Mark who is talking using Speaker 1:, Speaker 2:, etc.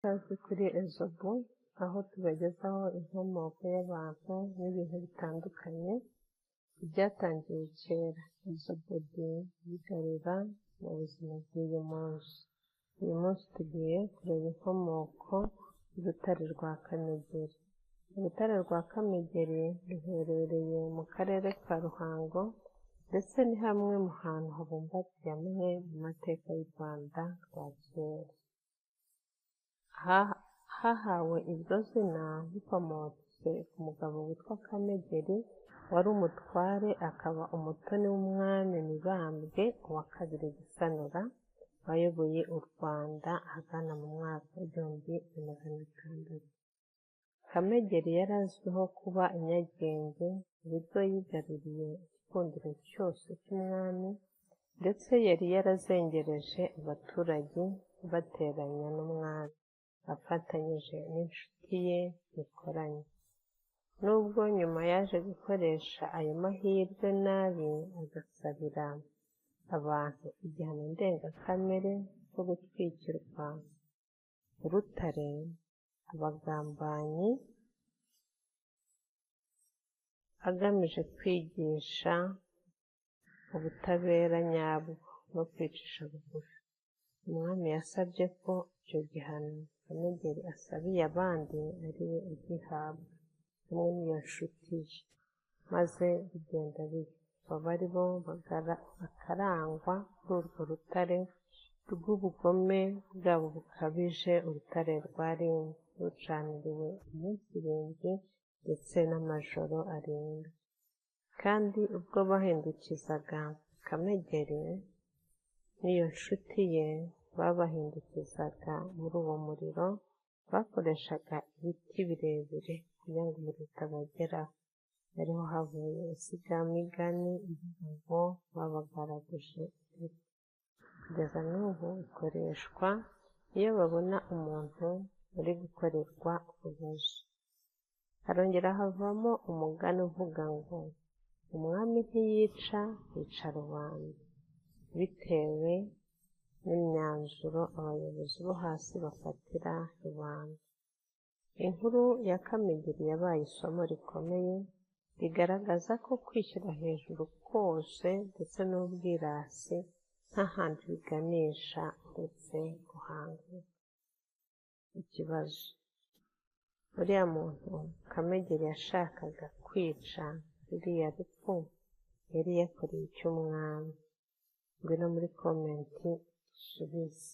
Speaker 1: Ikaze kuri Ezobu, aho tubagezaho inkomoko y'abantu n'ibintu bitandukanye byatangiye kera. Ezobu yigarura mu buzima bw'uyu munsi. Uyu munsi tugiye kureba inkomoko y'urutare rwa Kamegeri. Urutare rwa Kamegeri ruherereye mu karere ka Ruhango, ndetse ni hamwe mu hantu habumbatiye amwe mu mateka y'u Rwanda rwa kera. Hahawe iryo zina bikomotse ku mugabo witwa Kamegeri, wari umutware akaba umutoni w'umwami Mibambwe II Gisanura, wayoboye u Rwanda ahagana mu mwaka w'1600. Kamegeri yari azwiho kuba inyabwenge ku buryo yigaruriye igikundiro cyose cy'umwami, ndetse yari yarazengereje abaturage bateranya n'umwami, afatanyije n'inshuti ye bikoranye. Nubwo nyuma yaje gukoresha ayo mahirwe nabi, agasabira abantu igihano ndengakamere cyo gutwikirwa urutare, abagambanyi agamije kwigisha ubutabera nyabwo no kwicisha bugufi. Umwami yasabye ko icyo gihano Kamegeri asabiye abandi ari we ugihabwa, hamwe n'iyo nshuti ye, maze bigenda bityo. Bari bo bakarangwa kuri urwo rutare rw'ubugome bwabo bukabije. Urutare rwari rucaniriwe iminsi 7 ndetse n'amajoro 7. Kandi ubwo bahindukizaga Kamegeri n'iyo nshuti ye, babahindukizaga muri uwo muriro, bakoreshaga ibiti birebire kugira ngo umuriro utabageraho. Ariho havuye insigamigani ivuga ngo babagaraguje ibiti. Kugeza n'ubu ikoreshwa iyo babona umuntu uri gukorerwa uburozi. Harongera havamo umugani uvuga ngo umwami ntiyica, yica rubanda, bitewe n'imyanzuro abayobozi bo hasi bafatira rubanda. Inkuru ya Kamegeri yabaye isomo rikomeye, rigaragaza ko kwishyira hejuru kose ndetse n'ubwirasi nta handi biganisha uretse guhangana. Ikibazo: uriya muntu Kamegeri yashakaga kwica, ruriya rupfu yari yakoreye icy'umwami? Ngwino muri komenti usubize.